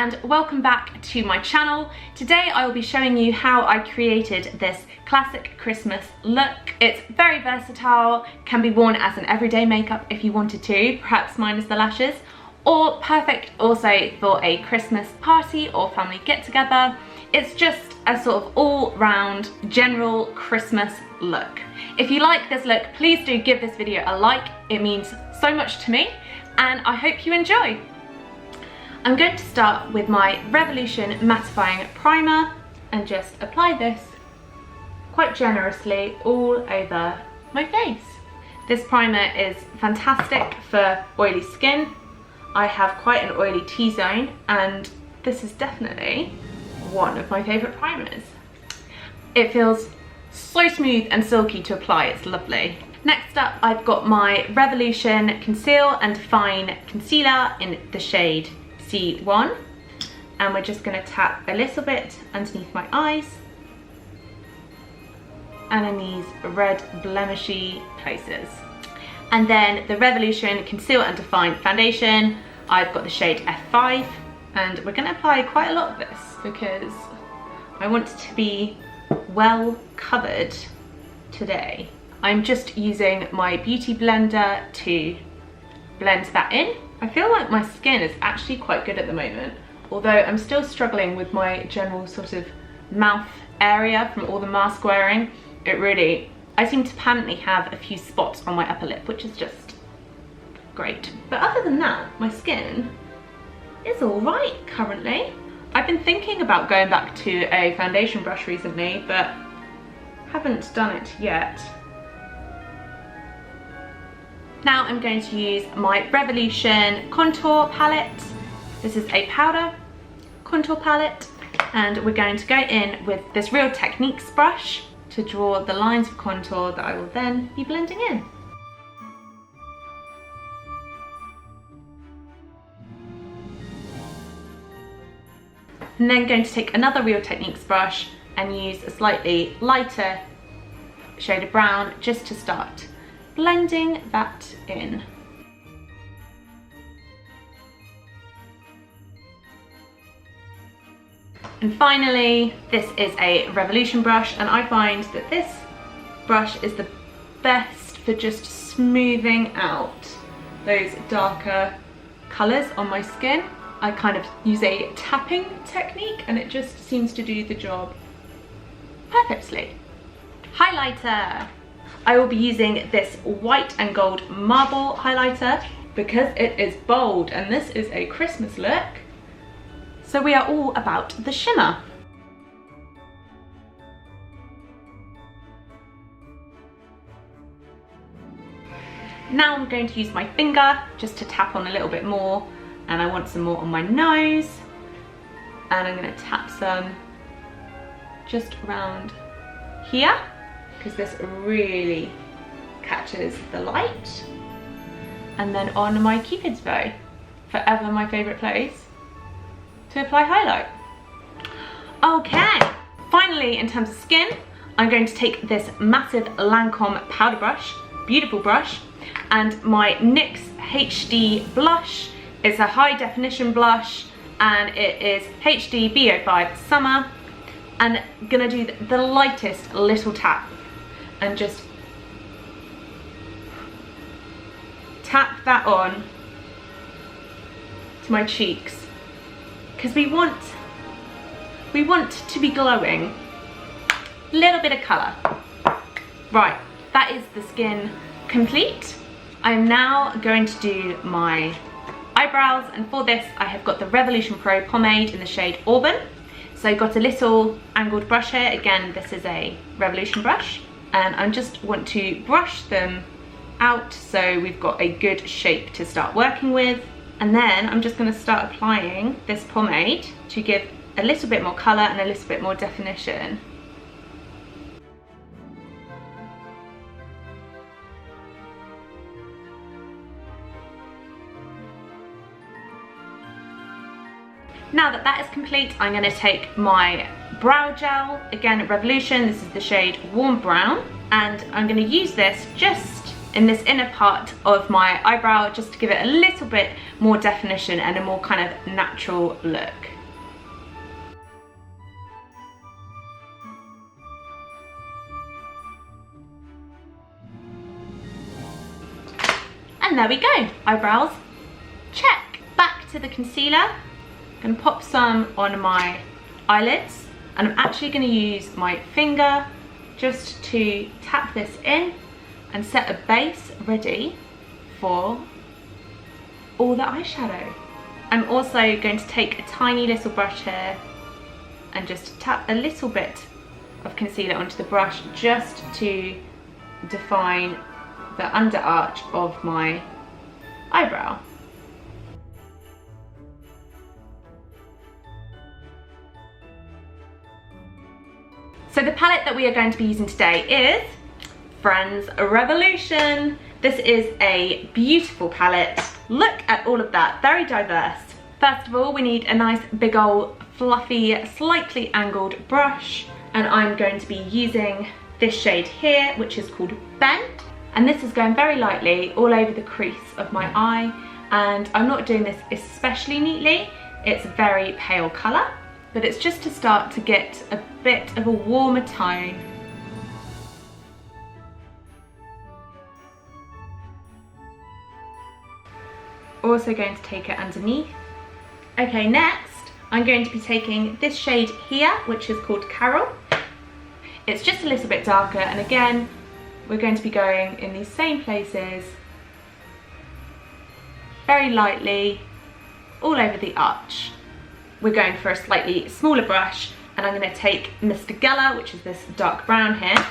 and welcome back to my channel. Today I will be showing you how I created this classic Christmas look. It's very versatile, can be worn as an everyday makeup if you wanted to, perhaps minus the lashes, or perfect also for a Christmas party or family get together. It's just a sort of all-round general Christmas look. If you like this look, please do give this video a like. It means so much to me and I hope you enjoy. I'm going to start with my Revolution Mattifying Primer and just apply this quite generously all over my face. This primer is fantastic for oily skin. I have quite an oily T-zone and this is definitely one of my favourite primers. It feels so smooth and silky to apply, it's lovely. Next up, I've got my Revolution Conceal and Define Concealer in the shade C1, and we're just going to tap a little bit underneath my eyes and in these red blemishy places. And then the Revolution Conceal and Define Foundation, I've got the shade F5, and we're going to apply quite a lot of this because I want it to be well covered today. I'm just using my beauty blender to blend that in. I feel like my skin is actually quite good at the moment, although I'm still struggling with my general sort of mouth area from all the mask wearing. I seem to permanently have a few spots on my upper lip, which is just great. But other than that, my skin is all right currently. I've been thinking about going back to a foundation brush recently, but haven't done it yet. Now I'm going to use my Revolution Contour Palette. This is a powder contour palette, and we're going to go in with this Real Techniques brush to draw the lines of contour that I will then be blending in. I'm then going to take another Real Techniques brush and use a slightly lighter shade of brown just to start blending that in. And finally, this is a Revolution brush, and I find that this brush is the best for just smoothing out those darker colours on my skin. I kind of use a tapping technique and it just seems to do the job perfectly. Highlighter. I will be using this white and gold marble highlighter because it is bold and this is a Christmas look. So we are all about the shimmer. Now I'm going to use my finger just to tap on a little bit more, and I want some more on my nose, and I'm going to tap some just around here because this really catches the light, and then on my Cupid's bow, forever my favourite place to apply highlight. Okay, finally in terms of skin, I'm going to take this massive Lancome powder brush, beautiful brush, and my NYX HD blush. It's a high definition blush and it is HD B05 Summer, and I'm gonna do the lightest little tap and just tap that on to my cheeks because we want to be glowing. A little bit of colour. Right, that is the skin complete. I'm now going to do my eyebrows, and for this I have got the Revolution Pro pomade in the shade Auburn. So I've got a little angled brush here. Again, this is a Revolution brush, and I just want to brush them out so we've got a good shape to start working with. And then I'm just going to start applying this pomade to give a little bit more colour and a little bit more definition. Now that that is complete, I'm going to take my brow gel, again Revolution, this is the shade Warm Brown, and I'm going to use this just in this inner part of my eyebrow just to give it a little bit more definition and a more kind of natural look. And there we go, eyebrows, check. Back to the concealer. I'm gonna pop some on my eyelids, and I'm actually gonna use my finger just to tap this in and set a base ready for all the eyeshadow. I'm also going to take a tiny little brush here and just tap a little bit of concealer onto the brush just to define the under arch of my eyebrow. So the palette that we are going to be using today is Friends Revolution. This is a beautiful palette. Look at all of that, very diverse. First of all, we need a nice big old fluffy, slightly angled brush, and I'm going to be using this shade here, which is called Bend. And this is going very lightly all over the crease of my eye, and I'm not doing this especially neatly. It's a very pale colour, but it's just to start to get a bit of a warmer tone. Also going to take it underneath. Okay, next I'm going to be taking this shade here, which is called Carol. It's just a little bit darker, and again we're going to be going in these same places very lightly all over the arch. We're going for a slightly smaller brush, and I'm going to take Mr. Geller, which is this dark brown here,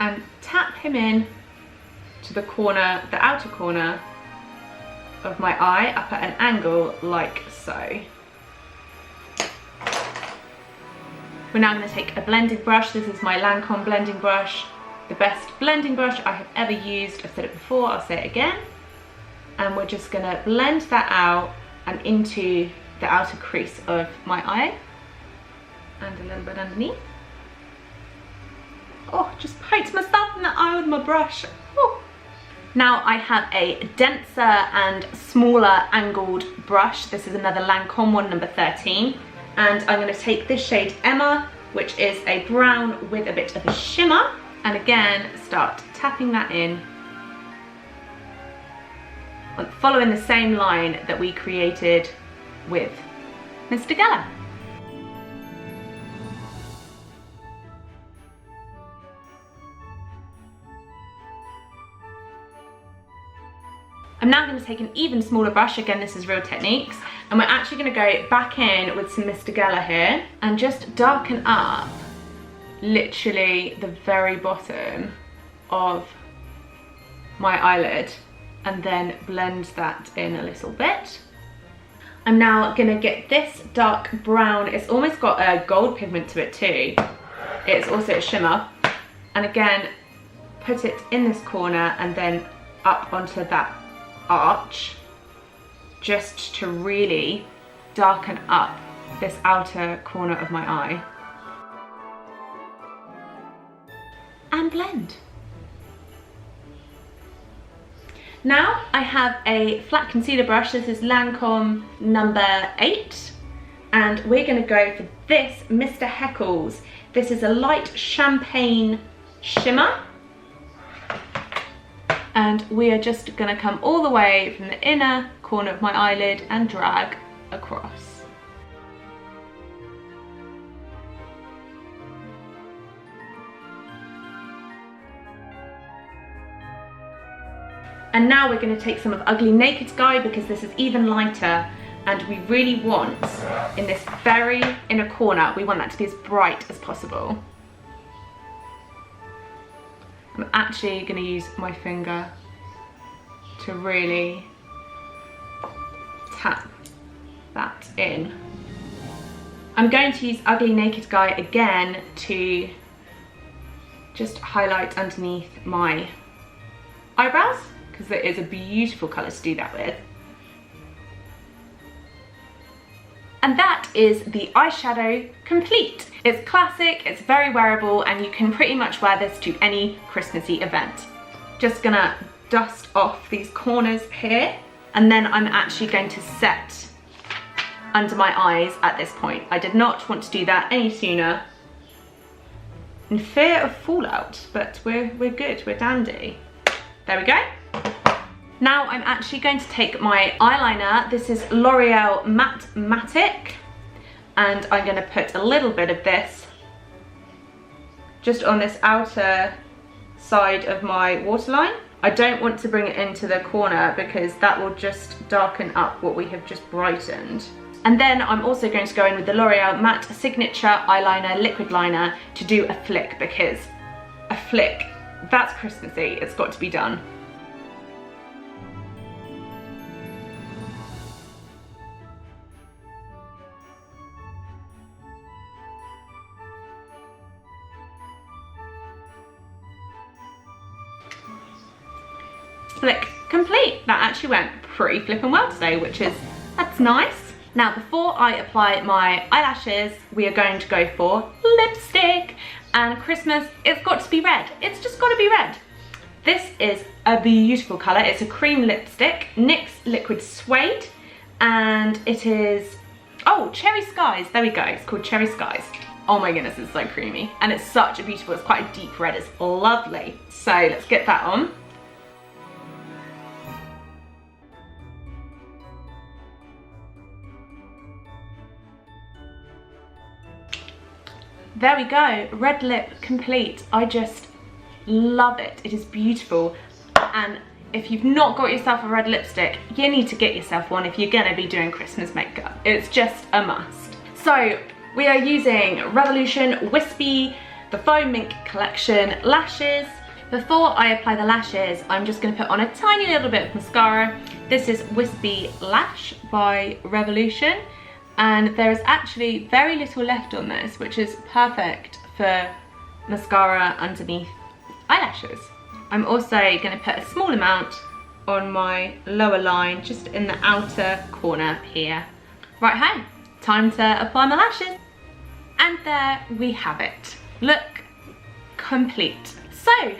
and tap him in to the corner, the outer corner of my eye, up at an angle like so. We're now going to take a blending brush. This is my Lancome blending brush, the best blending brush I have ever used. I've said it before, I'll say it again. And we're just going to blend that out and into the outer crease of my eye, and a little bit underneath. Oh, just poked myself in the eye with my brush. Oh. Now I have a denser and smaller angled brush. This is another Lancome one, number 13. And I'm going to take this shade Emma, which is a brown with a bit of a shimmer, and again start tapping that in, following the same line that we created with Mr. Geller. I'm now going to take an even smaller brush, again this is Real Techniques, and we're actually going to go back in with some Mr. Geller here and just darken up literally the very bottom of my eyelid, and then blend that in a little bit. I'm now going to get this dark brown, it's almost got a gold pigment to it too, it's also a shimmer, and again put it in this corner and then up onto that arch, just to really darken up this outer corner of my eye, and blend. Now I have a flat concealer brush. This is Lancome number 8, and we're going to go for this Mr. Heckles. This is a light champagne shimmer, and we are just going to come all the way from the inner corner of my eyelid and drag across. And now we're going to take some of Ugly Naked Sky, because this is even lighter, and we really want, in this very inner corner, we want that to be as bright as possible. I'm actually going to use my finger to really tap that in. I'm going to use Ugly Naked Sky again to just highlight underneath my eyebrows, because it is a beautiful colour to do that with. And that is the eyeshadow complete. It's classic, it's very wearable, and you can pretty much wear this to any Christmassy event. Just gonna dust off these corners here, and then I'm actually going to set under my eyes at this point. I did not want to do that any sooner, in fear of fallout, but we're good, we're dandy. There we go. Now I'm actually going to take my eyeliner. This is L'Oreal Matte, and I'm going to put a little bit of this just on this outer side of my waterline. I don't want to bring it into the corner because that will just darken up what we have just brightened. And then I'm also going to go in with the L'Oreal Matte Signature Eyeliner Liquid Liner to do a flick, because a flick, that's Christmassy, it's got to be done. Flick complete. That actually went pretty flippin' well today, that's nice. Now before I apply my eyelashes, we are going to go for lipstick. And Christmas, it's got to be red. It's just got to be red. This is a beautiful colour. It's a cream lipstick, NYX Liquid Suede, and it is, oh, Cherry Skies. There we go. It's called Cherry Skies. Oh my goodness, it's so creamy. And it's such a beautiful, it's quite a deep red. It's lovely. So let's get that on. There we go, red lip complete. I just love it. It is beautiful. And if you've not got yourself a red lipstick, you need to get yourself one if you're gonna be doing Christmas makeup. It's just a must. So we are using Revolution Wispy, the Faux Mink Collection lashes. Before I apply the lashes, I'm just gonna put on a tiny little bit of mascara. This is Wispy Lash by Revolution. And there is actually very little left on this, which is perfect for mascara underneath eyelashes. I'm also going to put a small amount on my lower line, just in the outer corner here. Right, hey, time to apply my lashes. And there we have it. Look complete. So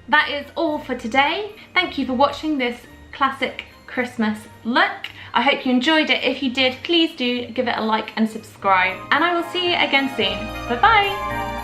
that is all for today. Thank you for watching this classic Christmas look. I hope you enjoyed it. If you did, please do give it a like and subscribe, and I will see you again soon. Bye bye.